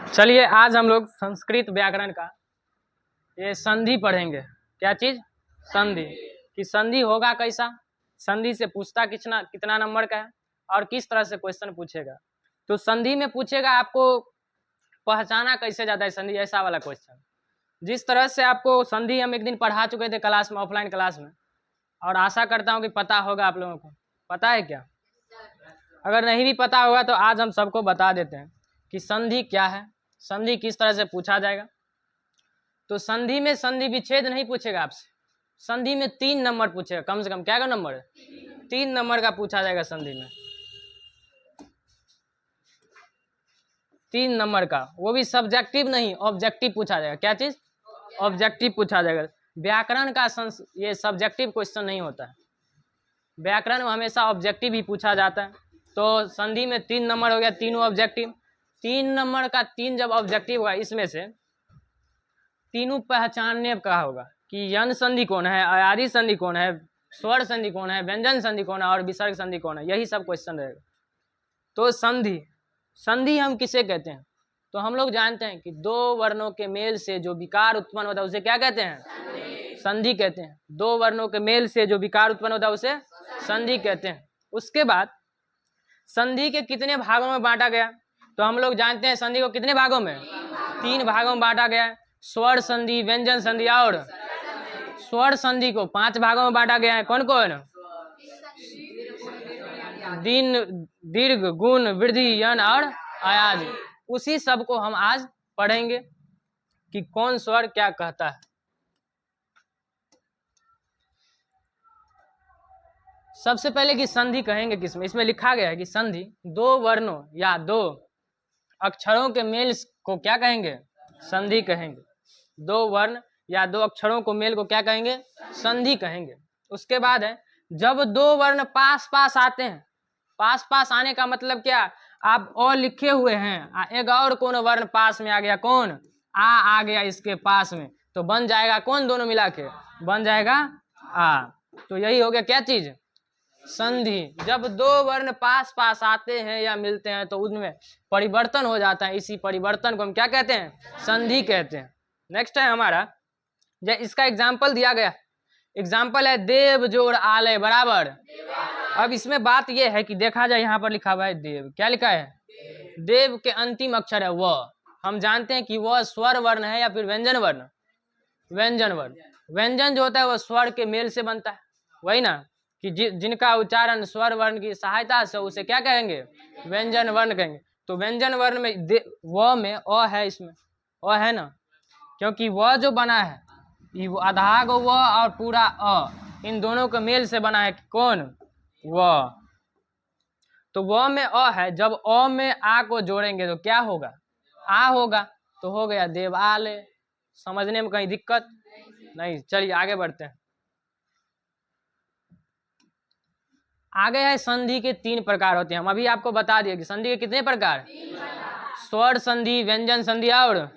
चलिए आज हम लोग संस्कृत व्याकरण का ये संधि पढ़ेंगे। क्या चीज? संधि। कि संधि होगा कैसा, संधि से पूछता कितना कितना नंबर का है और किस तरह से क्वेश्चन पूछेगा। तो संधि में पूछेगा आपको पहचाना कैसे जाता है संधि, ऐसा वाला क्वेश्चन। जिस तरह से आपको संधि हम एक दिन पढ़ा चुके थे क्लास में, ऑफलाइन क्लास में, और आशा करता हूँ कि पता होगा आप लोगों को। पता है क्या? अगर नहीं भी पता होगा तो आज हम सबको बता देते हैं कि संधि क्या है, संधि किस तरह से पूछा जाएगा। तो संधि में संधि विच्छेद नहीं पूछेगा आपसे, संधि में 3 नंबर पूछेगा कम से कम। क्या का नंबर है? 3 नंबर का पूछा जाएगा संधि में, 3 नंबर का, वो भी सब्जेक्टिव नहीं ऑब्जेक्टिव पूछा जाएगा। क्या चीज? ऑब्जेक्टिव पूछा जाएगा। व्याकरण का ये सब्जेक्टिव क्वेश्चन नहीं होता है, व्याकरण में हमेशा ऑब्जेक्टिव ही पूछा जाता है। तो संधि में 3 नंबर हो गया, तीनों ऑब्जेक्टिव। 3 नंबर का 3 जब ऑब्जेक्टिव होगा, इसमें से तीनों पहचानने का होगा कि यन संधि कौन है, अयादी संधि कौन है, स्वर संधि कौन है, व्यंजन संधि कौन है और विसर्ग संधि कौन है। यही सब क्वेश्चन रहेगा। तो संधि, संधि हम किसे कहते हैं? तो हम लोग जानते हैं कि 2 वर्णों के मेल से जो विकार उत्पन्न होता है उसे क्या कहते हैं? संधि कहते हैं। 2 वर्णों के मेल से जो विकार उत्पन्न होता है उसे संधि कहते हैं। उसके बाद संधि के कितने भागों में बांटा गया? तो हम लोग जानते हैं संधि को कितने भागों में? 3 भागों में बांटा गया है। स्वर संधि, व्यंजन संधि और स्वर संधि को 5 भागों में बांटा गया है। कौन कौन? दिन, दीर्घ, गुण, वृद्धि, यन और अयादी। उसी सब को हम आज पढ़ेंगे कि कौन स्वर क्या कहता है। सबसे पहले कि संधि कहेंगे किसमें? इसमें लिखा गया है कि संधि 2 वर्णों या 2 अक्षरों के मेल को क्या कहेंगे? संधि कहेंगे। 2 वर्ण या 2 अक्षरों को मेल को क्या कहेंगे? संधि कहेंगे। उसके बाद है जब 2 वर्ण पास पास आते हैं, पास पास आने का मतलब क्या? आप अ लिखे हुए हैं, एक और कौन वर्ण पास में आ गया, कौन? आ गया इसके पास में, तो बन जाएगा कौन? दोनों मिला के बन जाएगा आ। तो यही हो गया क्या चीज? संधि। जब 2 वर्ण पास पास आते हैं या मिलते हैं तो उनमें परिवर्तन हो जाता है, इसी परिवर्तन को हम क्या कहते हैं? संधि कहते हैं। नेक्स्ट है हमारा, इसका एग्जाम्पल दिया गया। एग्जाम्पल है देव जोड़ आलय बराबर। अब इसमें बात यह है कि देखा जाए, यहाँ पर लिखा हुआ है देव। क्या लिखा है? देव के अंतिम अक्षर है व। हम जानते हैं कि वह स्वर वर्ण है या फिर व्यंजन वर्ण? व्यंजन वर्ण। व्यंजन जो होता है वह स्वर के मेल से बनता है, वही ना, कि जिनका उच्चारण स्वर वर्ण की सहायता से, उसे क्या कहेंगे? व्यंजन वर्ण कहेंगे। तो व्यंजन वर्ण में व में अ है, इसमें अ है ना, क्योंकि वह जो बना है ये आधा गो व और पूरा अ, इन दोनों के मेल से बना है। कौन? व। तो व में अ है, जब अ में आ को जोड़ेंगे तो क्या होगा? आ होगा। तो हो गया देवालय। समझने में कहीं दिक्कत नहीं? चलिए आगे बढ़ते हैं। आगे है संधि के 3 प्रकार होते हैं। हम अभी आपको बता दिए कि संधि के कितने प्रकार? स्वर संधि, व्यंजन संधि और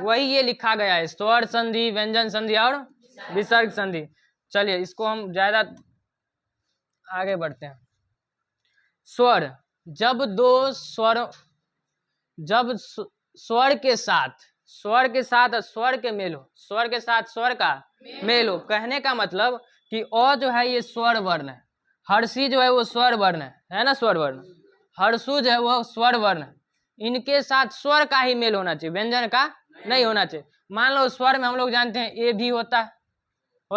वही ये लिखा गया है, स्वर संधि, व्यंजन संधि और विसर्ग संधि। चलिए इसको हम ज्यादा आगे बढ़ते हैं। स्वर, जब 2 स्वर, जब स्वर के साथ स्वर के मेल हो, स्वर के साथ स्वर का मेल हो। कहने का मतलब कि अ जो है ये स्वर वर्ण है, हर्षी जो है वो स्वर वर्ण है ना, स्वर वर्ण। हर्षु जो है वो स्वर वर्ण है। इनके साथ स्वर का ही मेल होना चाहिए, व्यंजन का नहीं होना चाहिए। मान लो स्वर में हम लोग जानते हैं ए भी होता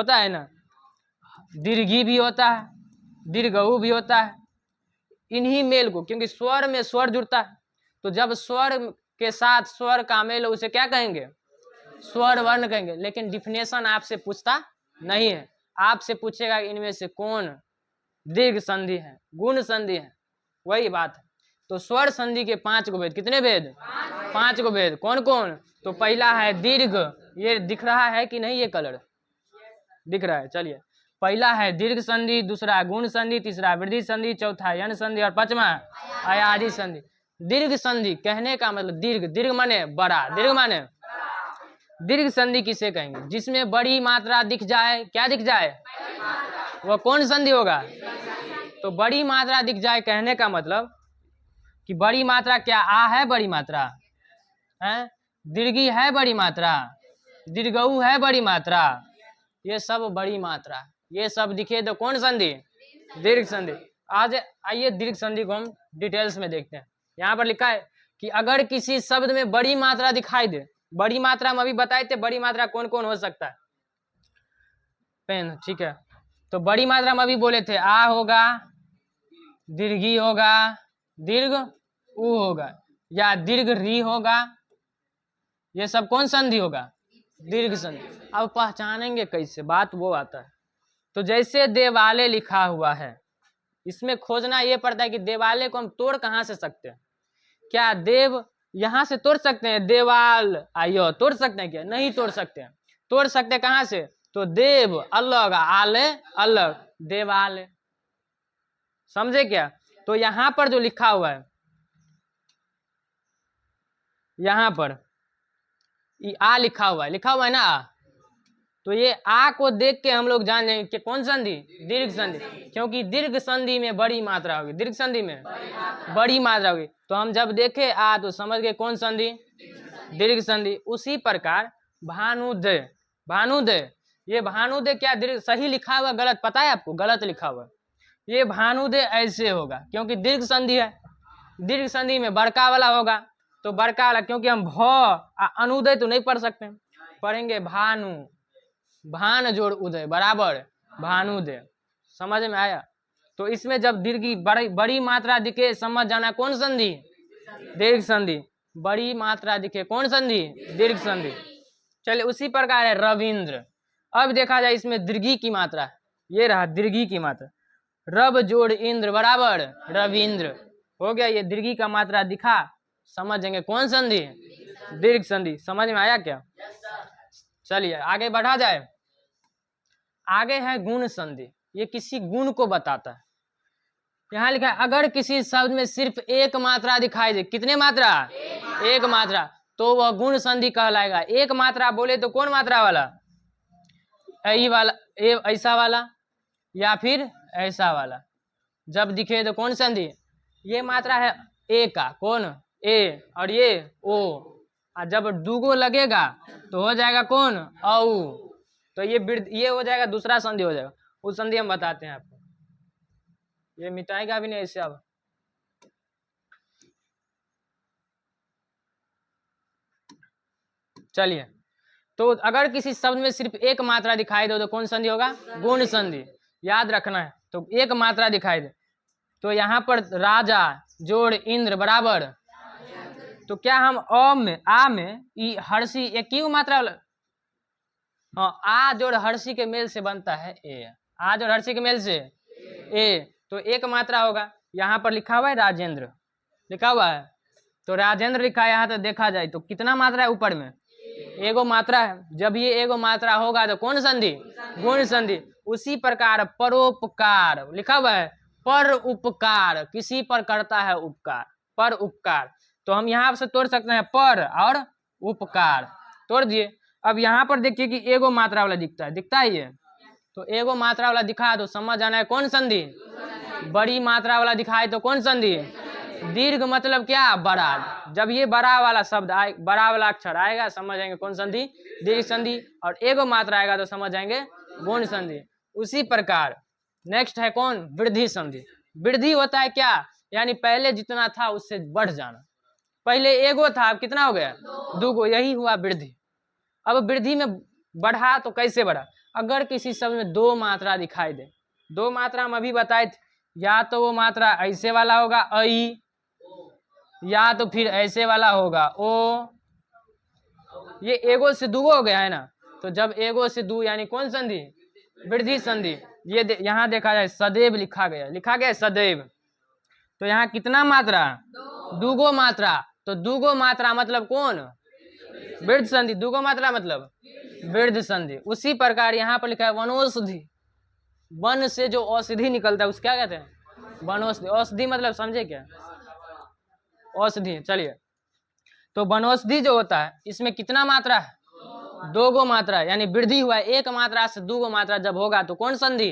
है ना, दीर्घी भी होता है, दीर्घऊ भी होता है। इन्हीं मेल को, क्योंकि स्वर में स्वर जुड़ता है, तो जब स्वर के साथ स्वर का मेल हो उसे क्या कहेंगे? स्वर वर्ण कहेंगे। लेकिन डिफिनेशन आपसे पूछता नहीं है, आपसे पूछेगा इनमें से कौन दीर्घ संधि है, गुण संधि है, वही बात है। तो स्वर संधि के 5 गो भेद। कितने भेद? 5 गो भेद। कौन कौन? तो पहला है दीर्घ, ये दिख रहा है कि नहीं? ये कलर दिख रहा है। चलिए, पहला है दीर्घ संधि, दूसरा गुण संधि, तीसरा वृद्धि संधि, चौथा यन संधि और 5वां अयादी संधि। दीर्घ संधि कहने का मतलब दीर्घ माने बड़ा, दीर्घ माने दीर्घ संधि किसे कहेंगे? जिसमें बड़ी मात्रा दिख जाए। क्या दिख जाए? वह कौन संधि होगा? तो बड़ी मात्रा दिख जाए कहने का मतलब कि बड़ी मात्रा क्या? आ है बड़ी मात्रा, है, दीर्घी है बड़ी मात्रा, दीर्घऊ है बड़ी मात्रा, ये सब बड़ी मात्रा, ये सब दिखे तो कौन संधि? दीर्घ संधि। आज आइए दीर्घ संधि को हम डिटेल्स में देखते हैं। यहाँ पर लिखा है कि अगर किसी शब्द में बड़ी मात्रा दिखाई दे, बड़ी मात्रा हम अभी बताए थे बड़ी मात्रा कौन कौन हो सकता है, पेन, ठीक है। तो बड़ी मात्रा हम अभी बोले थे आ होगा, दीर्घी होगा, दीर्घ उ होगा, या दीर्घ री होगा, ये सब कौन संधि होगा? दीर्घ संधि। अब पहचानेंगे कैसे, बात वो आता है। तो जैसे देवाले लिखा हुआ है, इसमें खोजना ये पड़ता है कि देवाले को हम तोड़ कहाँ से सकते हैं? क्या देव यहाँ से तोड़ सकते हैं? देवाल आइयो तोड़ सकते हैं क्या? नहीं तोड़ सकते हैं। तोड़ सकते कहाँ से? तो देव अलग, आले अलग, देवाल, समझे क्या? तो यहाँ पर जो लिखा हुआ है, यहाँ पर आ लिखा हुआ है ना आ, तो ये आ को देख के हम लोग जान जाएंगे कि कौन संधि? दीर्घ संधि, क्योंकि दीर्घ संधि में बड़ी मात्रा होगी, दीर्घ संधि में बड़ी मात्रा होगी। तो हम जब देखे आ तो समझ गए कौन संधि? दीर्घ संधि। उसी प्रकार भानुदय, भानुदय, ये भानुदय क्या दीर्घ सही लिखा हुआ गलत पता है आपको? गलत लिखा हुआ। ये भानुदय ऐसे होगा क्योंकि दीर्घ संधि है, दीर्घ संधि में बड़का वाला होगा, तो बड़का वाला, क्योंकि हम भ अनुदय तो नहीं पढ़ सकते, पढ़ेंगे भानु, भान जोड़ उदय बराबर भानुदय, समझ में आया? तो इसमें जब दीर्घी बड़ी मात्रा दिखे समझ जाना कौन संधि? दीर्घ संधि। बड़ी मात्रा दिखे कौन संधि? दीर्घ संधि। चलिए उसी प्रकार है रविंद्र। अब देखा जाए इसमें दीर्घी की मात्रा, ये रहा दीर्घी की मात्रा, रब जोड़ इंद्र बराबर रविंद्र, हो गया। ये दीर्घी का मात्रा दिखा, समझेंगे कौन संधि? दीर्घ संधि। समझ में आया क्या? चलिए आगे बढ़ा जाए। आगे है गुण संधि, ये किसी गुण को बताता है। यहाँ लिखा है अगर किसी शब्द में सिर्फ एक मात्रा दिखाई दे, कितने मात्रा? एक मात्रा, तो वह गुण संधि कहलाएगा। एक मात्रा बोले तो कौन मात्रा वाला? ऐ वाला, ऐसा वाला, या फिर ऐसा वाला। जब दिखे तो कौन संधि? ये मात्रा है ए का, कौन? ए, और ये ओ, और जब दूगो लगेगा तो हो जाएगा कौन? औ। तो ये हो जाएगा दूसरा संधि हो जाएगा, उस संधि हम बताते हैं आपको। ये मिटाएगा भी नहीं ऐसे। अब चलिए, तो अगर किसी शब्द में सिर्फ एक मात्रा दिखाई दे तो कौन संधि होगा? गुण संधि, याद रखना है। तो एक मात्रा दिखाई दे, तो यहाँ पर राजा जोड़ इंद्र बराबर, तो क्या हम अ में, आ में ई हर्षी एक ही मात्रा वाला, हाँ, आ जोड़ हर्षी के मेल से बनता है ए, आ जोड़ हर्षी के मेल से ए, तो एक मात्रा होगा। यहाँ पर लिखा हुआ है राजेंद्र, लिखा हुआ है, तो राजेंद्र लिखा है यहाँ। तो देखा जाए तो कितना मात्रा है ऊपर में? एगो मात्रा है। जब ये एगो मात्रा होगा तो कौन संधि? गुण संधि। उसी प्रकार परोपकार लिखा हुआ है, पर उपकार, किसी पर करता है उपकार, पर उपकार। तो हम यहाँ से तोड़ सकते हैं पर और उपकार, तोड़ दिए। अब यहाँ पर देखिए कि एगो मात्रा वाला दिखता है, दिखता है ये, तो एगो मात्रा वाला दिखा तो समझ आना है कौन संधि? बड़ी मात्रा वाला दिखाए तो कौन संधि? दीर्घ मतलब क्या? बड़ा। जब ये बड़ा वाला शब्द आए, बड़ा वाला अक्षर आएगा, समझ जाएंगे कौन संधि? दीर्घ संधि। और एगो मात्रा आएगा तो समझ जाएंगे गुण संधि। उसी प्रकार नेक्स्ट है कौन? वृद्धि संधि। वृद्धि होता है क्या? यानी पहले जितना था उससे बढ़ जाना। पहले एगो था, अब कितना हो गया? दूगो, यही हुआ वृद्धि। अब वृद्धि में बढ़ा तो कैसे बढ़ा? अगर किसी शब्द में दो मात्रा दिखाई दे, दो मात्रा हम अभी बताए थे, या तो वो मात्रा ऐसे वाला होगा ऐ, या तो फिर ऐसे वाला होगा ओ। ये एगो से दूगो हो गया है ना, तो जब एगो से दू यानी कौन संधि? वृद्धि संधि। ये यहाँ देखा जाए सदैव लिखा गया सदैव, तो यहाँ कितना मात्रा? दूगो मात्रा, तो दूगो मात्रा मतलब कौन? वृद्ध संधि। दूगो मात्रा मतलब वृद्ध संधि। उसी प्रकार यहाँ पर लिखा है वनौषधि, वन से जो औषधि निकलता है उस क्या कहते हैं? वनौषधि। औषधि मतलब समझे क्या? औषधि। चलिए, तो वनौषधि जो होता है इसमें कितना मात्रा है? दोगो मात्रा, यानी वृद्धि हुआ है। एक मात्रा से दूगो मात्रा जब होगा तो कौन संधि?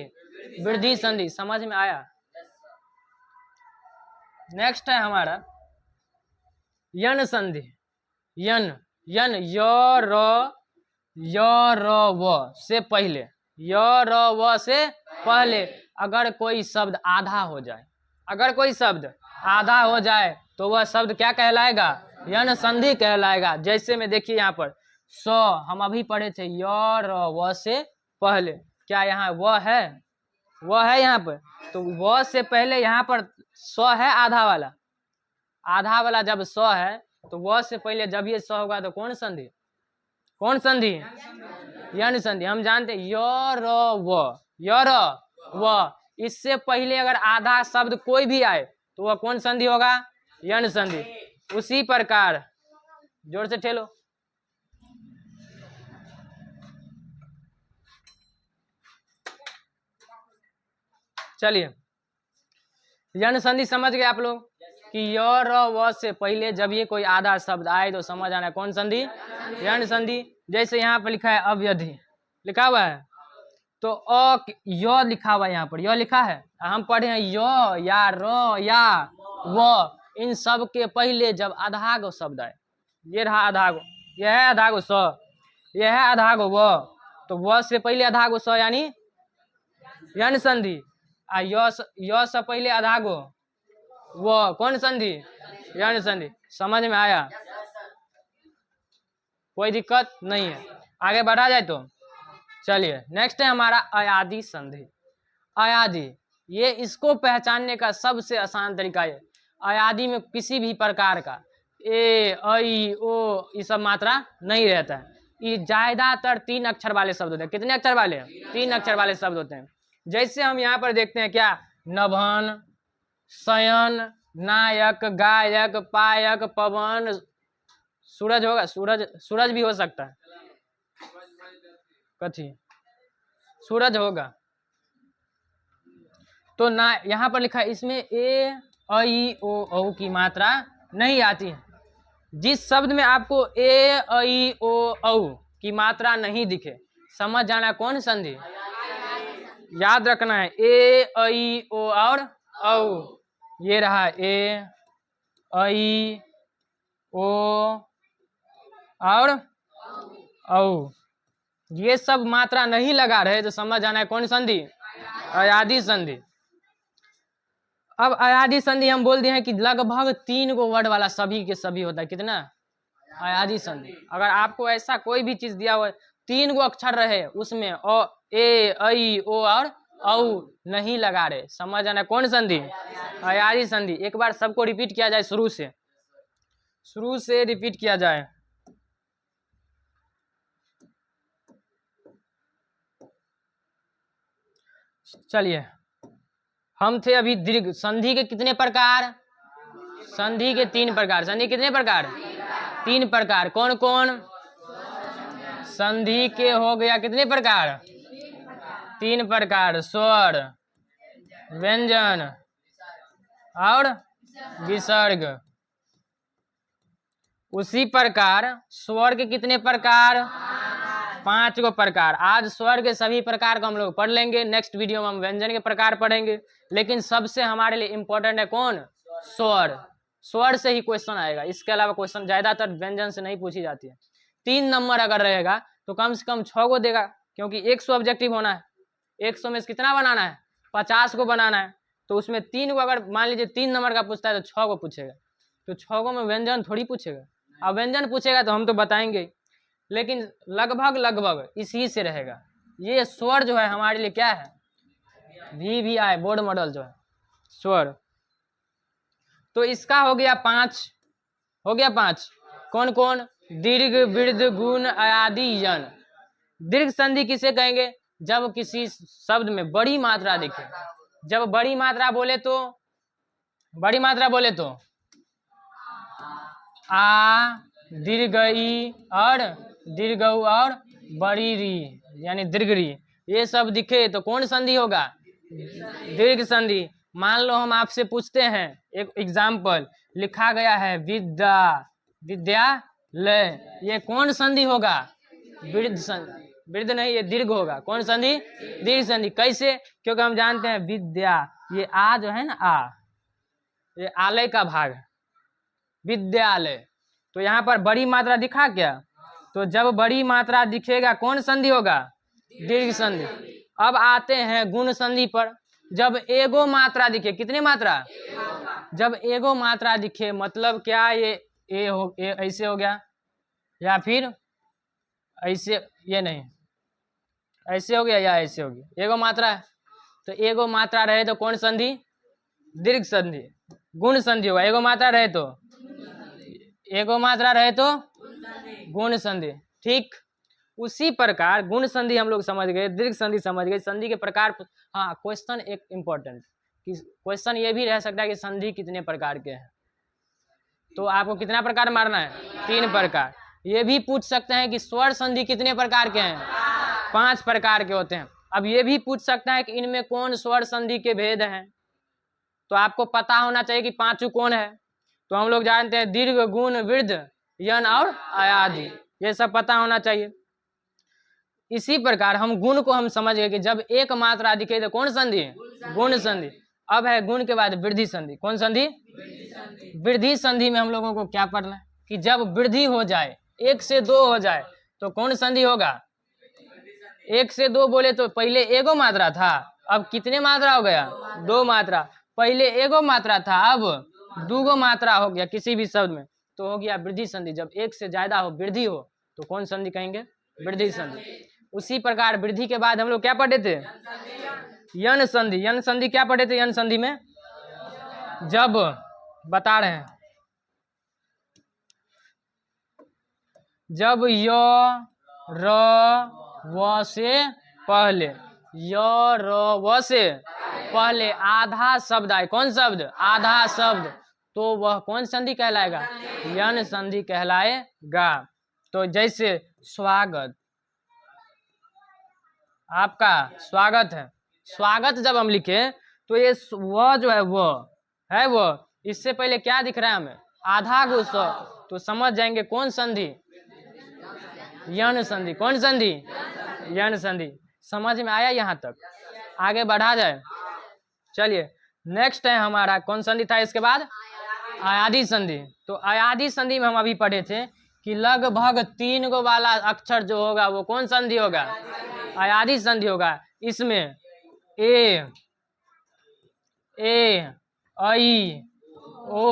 वृद्धि संधि। समझ में आया? नेक्स्ट है हमारा यन संधि। यन यन य र व से पहले, य र व से पहले अगर कोई शब्द आधा हो जाए, अगर कोई शब्द आधा हो जाए तो वह शब्द क्या कहलाएगा? यन संधि कहलाएगा। जैसे में देखिए यहाँ पर स हम अभी पढ़े थे, य र व से पहले, क्या यहाँ व है? वह है यहाँ पर, तो व से पहले यहाँ पर स है आधा वाला, आधा वाला जब स है तो व से पहले जब ये स होगा तो कौन संधि? कौन संधि? यन संधि। हम जानते हैं य र व, य र व, इससे पहले अगर आधा शब्द कोई भी आए तो वह कौन संधि होगा? यन संधि। उसी प्रकार जोर से ठेलो, चलिए यन संधि समझ गए आप लोग कि य र व से पहले जब ये कोई आधा शब्द आए तो समझ आना कौन संधि? यन संधि। जैसे यहाँ पर लिखा है अवयधि, लिखा हुआ है तो य लिखा हुआ है, यहाँ पर य लिखा है, हम पढ़े हैं य या र या व, इन सब के पहले जब आधागो शब्द आए, ये रहा आधागो, यह है आधागो स, यह है आधागो व, तो व से पहले आधागो स यानी यन संधि, आ य से पहले आधागो वो कौन संधि? यन संधि। समझ में आया? कोई दिक्कत नहीं है, आगे बढ़ा जाए तो चलिए नेक्स्ट है हमारा अयादी संधि। अयादी, ये इसको पहचानने का सबसे आसान तरीका है, अयादी में किसी भी प्रकार का ए ऐ ओ ये सब मात्रा नहीं रहता है, ये ज्यादातर 3 अक्षर वाले शब्द होते हैं। कितने अक्षर वाले? 3 अक्षर वाले शब्द होते हैं। जैसे हम यहाँ पर देखते हैं क्या, नभन, शयन, नायक, गायक, पायक, पवन, सूरज होगा, सूरज भी हो सकता है, कथी सूरज होगा, तो ना यहाँ पर लिखा है इसमें ए ऐ ओ औ की मात्रा नहीं आती है। जिस शब्द में आपको ए ऐ ओ औ की मात्रा नहीं दिखे, समझ जाना कौन संधि? याद रखना है ए ऐ ओ और औ, ये रहा ए ऐ ओ और औ, ये सब मात्रा नहीं लगा रहे तो समझ जाना है कौन संधि? अयादी संधि। अब अयादी संधि हम बोल दिए हैं कि लगभग 3 गो वर्ड वाला सभी के सभी होता है। कितना? अयादी संधि। अगर आपको ऐसा कोई भी चीज दिया हुआ है 3 गो अक्षर रहे उसमें ए ऐ ओ और औ नहीं लगा रहे, समझ जाना कौन संधि? अयादी संधि। एक बार सबको रिपीट किया जाए, शुरू से रिपीट किया जाए। चलिए, हम थे अभी दीर्घ संधि के कितने प्रकार? संधि के 3 प्रकार। संधि कितने प्रकार? 3 प्रकार। कौन कौन? संधि के हो गया कितने प्रकार? 3 प्रकार, स्वर, व्यंजन और विसर्ग। उसी प्रकार स्वर के कितने प्रकार? 5 गो प्रकार। आज स्वर के सभी प्रकार को हम लोग पढ़ लेंगे, नेक्स्ट वीडियो में हम व्यंजन के प्रकार पढ़ेंगे, लेकिन सबसे हमारे लिए इम्पोर्टेंट है कौन? स्वर। स्वर से ही क्वेश्चन आएगा, इसके अलावा क्वेश्चन ज्यादातर व्यंजन से नहीं पूछी जाती है। 3 नंबर अगर रहेगा तो कम से कम 6 गो देगा, क्योंकि 100 ऑब्जेक्टिव होना है। 100 में कितना बनाना है? 50 को बनाना है, तो उसमें 3 गो अगर मान लीजिए 3 नंबर का पूछता है तो 6 गो पूछेगा, तो 6 गो में व्यंजन थोड़ी पूछेगा। अब व्यंजन पूछेगा तो हम तो बताएंगे, लेकिन लगभग इसी से रहेगा। ये स्वर जो है हमारे लिए क्या है? VVI बोर्ड मॉडल जो है स्वर। तो इसका हो गया 5, हो गया 5। कौन कौन? दीर्घ, वृद्ध, गुण, अयादी, यन। दीर्घ संधि किसे कहेंगे? जब किसी शब्द में बड़ी मात्रा दिखे। जब बड़ी मात्रा बोले तो आ, दीर्घ ई और दीर्घ उ और बड़ी री यानी दीर्घ री, ये सब दिखे तो कौन संधि होगा? दीर्घ संधि। मान लो हम आपसे पूछते हैं, एक एग्जाम्पल लिखा गया है विद्यालय, ये कौन संधि होगा? वृद्ध संधि। वृद्ध नहीं, ये दीर्घ होगा। कौन संधि? दीर्घ संधि। कैसे? क्योंकि हम जानते हैं विद्या, ये आ जो है ना, आ ये आलय का भाग है, विद्यालय। तो यहाँ पर बड़ी मात्रा दिखा क्या? तो जब बड़ी मात्रा दिखेगा कौन संधि होगा? दीर्घ संधि। अब आते हैं गुण संधि पर। जब एगो मात्रा दिखे, कितनी मात्रा? जब एगो मात्रा दिखे मतलब क्या? ये ऐसे हो गया, या फिर ऐसे, ये नहीं ऐसे हो गया या ऐसे हो गया, एगो मात्रा है। तो एगो मात्रा रहे तो कौन संधि? दीर्घ संधि। गुण संधि होगा। एगो मात्रा रहे तो, एगो मात्रा रहे तो गुण संधि। ठीक उसी प्रकार गुण संधि हम लोग समझ गए, दीर्घ संधि समझ गए, संधि के प्रकार। हाँ, क्वेश्चन एक इम्पोर्टेंट कि क्वेश्चन ये भी रह सकता है कि संधि कितने प्रकार के हैं। तो आपको कितना प्रकार मारना है? 3 प्रकार। ये भी पूछ सकते हैं कि स्वर संधि कितने प्रकार के हैं? 5 प्रकार के होते हैं। अब ये भी पूछ सकता है कि इनमें कौन स्वर संधि के भेद हैं। तो आपको पता होना चाहिए कि पांचों कौन है। तो हम लोग जानते हैं दीर्घ, गुण, वृद्ध, यन और अयाधि, ये सब पता होना चाहिए। इसी प्रकार हम गुण को हम समझ गए कि जब एक मात्रा दिखे तो कौन संधि? गुण संधि। अब है गुण के बाद वृद्धि संधि। कौन संधि? वृद्धि संधि में हम लोगों को क्या पढ़ना है कि जब वृद्धि हो जाए, 1 से 2 हो जाए तो कौन संधि होगा? 1 से 2 बोले तो पहले एगो मात्रा था, अब कितने मात्रा हो गया? 2 मात्रा। पहले एगो मात्रा था, अब 2 मात्रा हो गया किसी भी शब्द में, तो हो गया वृद्धि संधि। जब 1 से ज्यादा हो, वृद्धि हो, तो कौन संधि कहेंगे? वृद्धि संधि। उसी प्रकार वृद्धि के बाद हम लोग क्या पढ़े थे? यन संधि। यन संधि क्या पढ़े थे? यन संधि में जब बता रहे हैं, जब य र व से पहले, य र व से पहले आधा शब्द आए, कौन शब्द? आधा शब्द, तो वह कौन संधि कहलाएगा? यन संधि कहलाएगा। तो जैसे स्वागत, आपका स्वागत है, स्वागत जब हम लिखे तो ये वह जो है वो इससे पहले क्या दिख रहा है हमें? आधा गो स, तो समझ जाएंगे कौन संधि? यन संधि। कौन संधि? यन संधि। समझ में आया यहाँ तक? आगे बढ़ा जाए। चलिए नेक्स्ट है हमारा कौन संधि था इसके बाद? अयाधि संधि। तो अयाधि संधि में हम अभी पढ़े थे कि लगभग 3 गो वाला अक्षर जो होगा वो कौन संधि होगा? अयाधि संधि होगा। इसमें ए, ऐ, ओ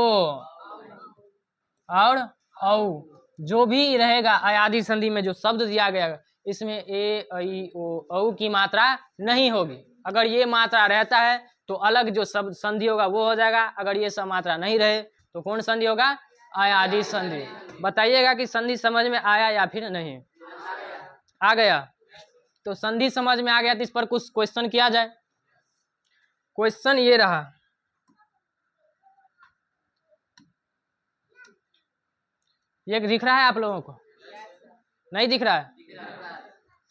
और औ जो भी रहेगा अयाधि संधि में, जो शब्द दिया गया इसमें ए, ऐ, ओ, औ की मात्रा नहीं होगी। अगर ये मात्रा रहता है तो अलग जो शब्द संधि होगा वो हो जाएगा। अगर ये सब मात्रा नहीं रहे तो कौन संधि होगा? अयाधि संधि। बताइएगा कि संधि समझ में आया या फिर नहीं? आ गया? तो संधि समझ में आ गया तो इस पर कुछ क्वेश्चन किया जाए। क्वेश्चन ये रहा, ये दिख रहा है आप लोगों को? नहीं दिख रहा है?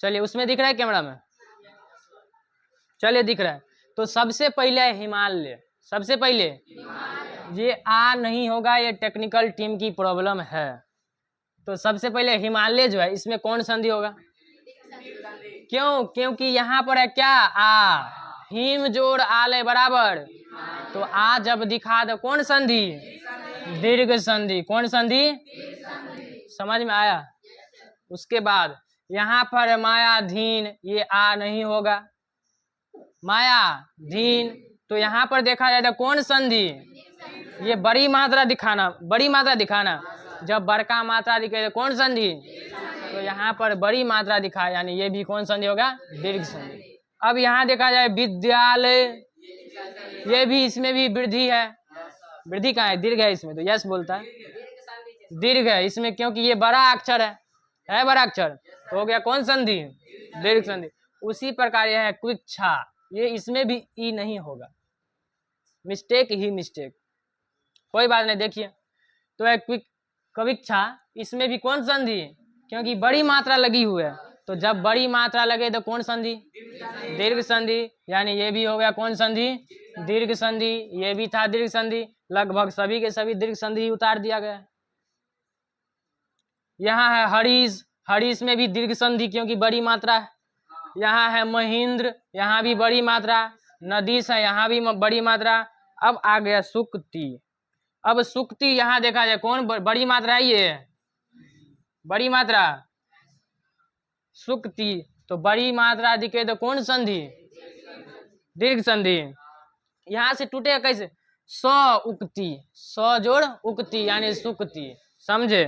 चलिए उसमें दिख रहा है कैमरा में? चलिए दिख रहा है। तो सबसे पहले हिमालय, सबसे पहले ये आ नहीं होगा, ये टेक्निकल टीम की प्रॉब्लम है। तो सबसे पहले हिमालय जो है इसमें कौन संधि होगा? क्यों? क्योंकि यहाँ पर है क्या? आ, हिम जोड़ आले बराबर, तो आ जब दिखा दो कौन संधि? दीर्घ संधि। कौन संधि? समझ में आया? उसके बाद यहाँ पर मायाधीन, ये आ नहीं होगा, मायाधीन, तो यहाँ पर देखा जाए तो कौन संधि? ये बड़ी मात्रा दिखाना, बड़ी मात्रा दिखाना। जब बड़का मात्रा दिखे तो कौन संधि? तो यहाँ पर बड़ी मात्रा दिखा, यानी ये भी कौन संधि होगा? दीर्घ संधि। अब यहाँ देखा जाए विद्यालय, ये भी, इसमें भी वृद्धि है। वृद्धि कहाँ है? दीर्घ है इसमें, तो यस बोलता है, दीर्घ है इसमें क्योंकि ये बड़ा अक्षर है बड़ा अक्षर, तो हो गया कौन संधि? दीर्घ संधि। उसी प्रकार यह है क्विच्छा, ये इसमें भी ई नहीं होगा, मिस्टेक ही मिस्टेक, कोई बात नहीं। देखिए तो है कविच्छा, इसमें भी कौन संधि? क्योंकि बड़ी मात्रा लगी हुई है, तो जब बड़ी मात्रा लगे तो कौन संधि? दीर्घ संधि। यानी ये भी हो गया कौन संधि? दीर्घ संधि। ये भी था दीर्घ संधि। लगभग सभी के सभी दीर्घ संधि उतार दिया गया। यहाँ है हरीश, हरीश में भी दीर्घ संधि क्योंकि बड़ी मात्रा है। यहाँ है महेंद्र, यहाँ भी बड़ी मात्रा। नदीश है, यहाँ भी बड़ी मात्रा। अब आ गया सुक्ति, अब सुक्ति यहाँ देखा जाए कौन बड़ी मात्रा है, ये बड़ी मात्रा सुक्ति। तो बड़ी मात्रा दिखे तो कौन संधि, दीर्घ संधि। यहाँ से टूटेगा कैसे, स उक्ति, स जोड़ उक्ति यानी सुक्ति, समझे।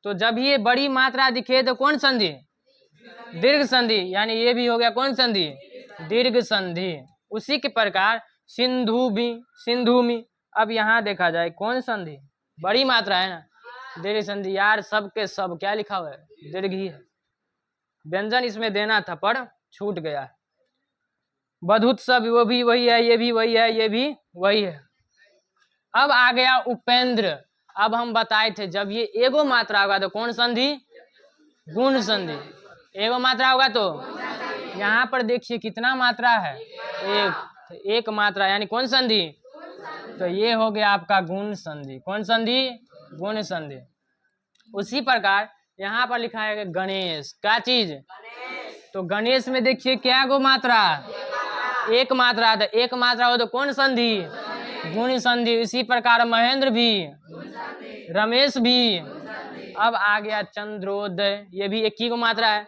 तो जब ये बड़ी मात्रा दिखे तो कौन संधि, दीर्घ संधि, यानी ये भी हो गया कौन संधि, दीर्घ संधि। उसी के प्रकार सिंधु भी, सिंधु में। अब यहाँ देखा जाए कौन संधि, बड़ी मात्रा है ना, दीर्घ संधि। यार सब के सब क्या लिखा हुआ है, दीर्घ ही है। व्यंजन इसमें देना था पर छूट गया। बधुत्सव वो भी वही है, ये भी वही है, ये भी वही है। अब आ गया उपेंद्र। अब हम बताए थे जब ये एगो मात्रा होगा तो कौन संधि, गुण संधि। एगो मात्रा होगा तो यहाँ पर देखिए कितना मात्रा है, एक, तो एक मात्रा यानी कौन संधि, तो ये हो गया आपका गुण संधि। कौन संधि, गुण संधि। उसी प्रकार यहाँ पर लिखा है गणेश, क्या चीज, तो गणेश में देखिए क्या गो मात्रा, एक मात्रा। तो एक मात्रा हो तो कौन संधि, गुण संधि। इसी प्रकार महेंद्र भी, रमेश भी। अब आ गया चंद्रोदय, ये भी एक ही को मात्रा है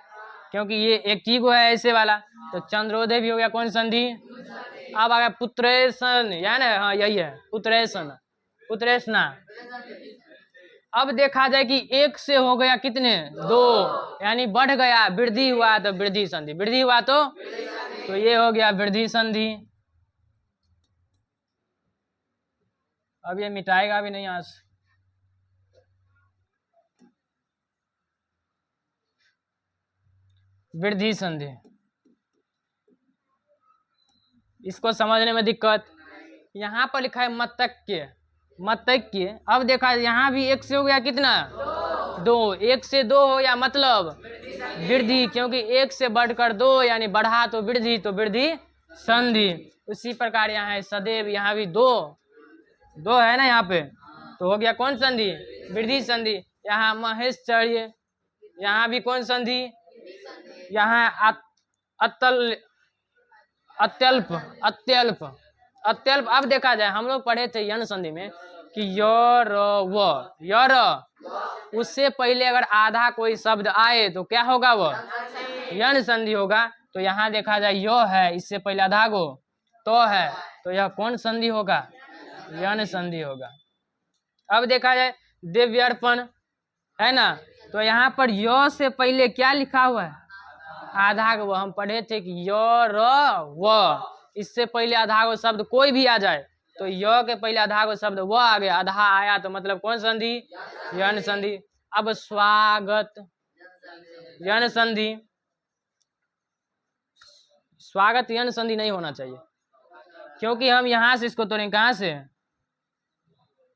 क्योंकि ये एक ही को है ऐसे वाला, तो चंद्रोदय भी हो गया कौन संधि। अब आ गया पुत्रेशन, या ना, हाँ यही है पुत्रेशन, पुत्रेशना। अब देखा जाए कि एक से हो गया कितने, दो, यानी बढ़ गया, वृद्धि हुआ तो वृद्धि संधि, वृद्धि हुआ तो ये हो गया वृद्धि संधि। अब ये मिटाएगा भी नहीं आज। वृद्धि संधि, इसको समझने में दिक्कत। यहाँ पर लिखा है मतक्य, मतक्य। अब देखा यहाँ भी एक से हो गया कितना, दो, एक से दो हो या मतलब वृद्धि, क्योंकि एक से बढ़कर दो यानी बढ़ा तो वृद्धि, तो वृद्धि संधि। उसी प्रकार यहाँ है सदैव, यहाँ भी दो, दो है ना यहाँ पे, तो हो गया कौन संधि, वृद्धि संधि। यहाँ महेश्चर्य, यहाँ भी कौन संधि, यहाँ अतल, अत्यल्प, अत्यल्प, अत्यल्प। अब देखा जाए हम लोग पढ़े थे यन संधि में कि यर, उससे पहले अगर आधा कोई शब्द आए तो क्या होगा, वह यन संधि होगा। तो यहाँ देखा जाए यो है, इससे पहले आधा गो तो है, तो यह कौन संधि होगा, यन संधि होगा। अब देखा जाए दिव्यर्पण है ना, तो यहाँ पर यो से पहले क्या लिखा हुआ है, आधा गो। हम पढ़े थे कि य, इससे पहले आधा गो शब्द कोई भी आ जाए तो य के पहले आधा गो शब्द व आ गया, आधा आया तो मतलब कौन संधि, यन संधि। अब स्वागत, यन संधि, स्वागत यन संधि नहीं होना चाहिए क्योंकि हम यहाँ से इसको तोड़ें, कहाँ से,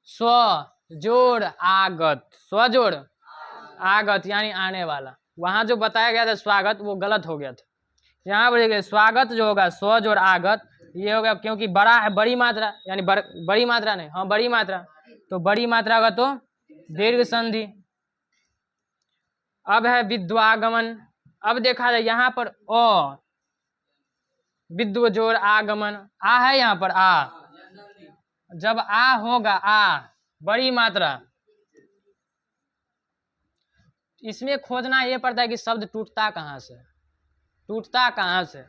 स्व जोड़ आगत, स्व जोड़ आगत यानी आने वाला। वहां जो बताया गया था स्वागत वो गलत हो गया था। यहाँ पर देखिए स्वागत जो होगा स्व जोड़ आगत, ये होगा क्योंकि बड़ा है, बड़ी मात्रा यानी बड़ी मात्रा नहीं, हाँ बड़ी मात्रा, तो बड़ी मात्रा होगा तो दीर्घ संधि। अब है विद्वागमन। अब देखा जाए यहाँ पर अ, विद्व जोड़ आगमन, आ है यहाँ पर आ, जब आ होगा आ बड़ी मात्रा, इसमें खोजना ये पड़ता है कि शब्द टूटता कहाँ से, टूटता कहाँ से,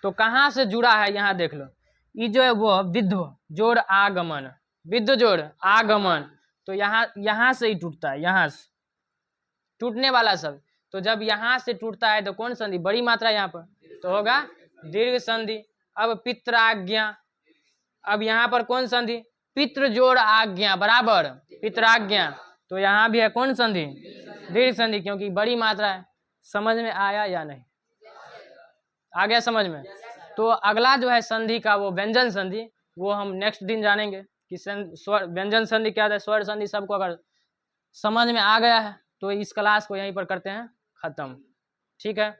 तो कहाँ से जुड़ा है यहाँ देख लो। ये जो है वो विद्व जोड़ आगमन, विद्व जोड़ आगमन, तो यहाँ से ही टूटता है, यहाँ से टूटने वाला शब्द। तो जब यहाँ से टूटता है तो कौन संधि, बड़ी मात्रा यहाँ पर, तो होगा दीर्घ संधि। अब पित्राज्ञा, अब यहाँ पर कौन संधि, पितृ जोड़ आज्ञा बराबर पित्राज्ञा, तो यहाँ भी है कौन संधि, दीर्घ संधि, क्योंकि बड़ी मात्रा है। समझ में आया या नहीं, आ गया समझ में। तो अगला जो है संधि का वो व्यंजन संधि, वो हम नेक्स्ट दिन जानेंगे कि व्यंजन संधि क्या है, स्वर संधि। सबको अगर समझ में आ गया है तो इस क्लास को यहीं पर करते हैं खत्म, ठीक है।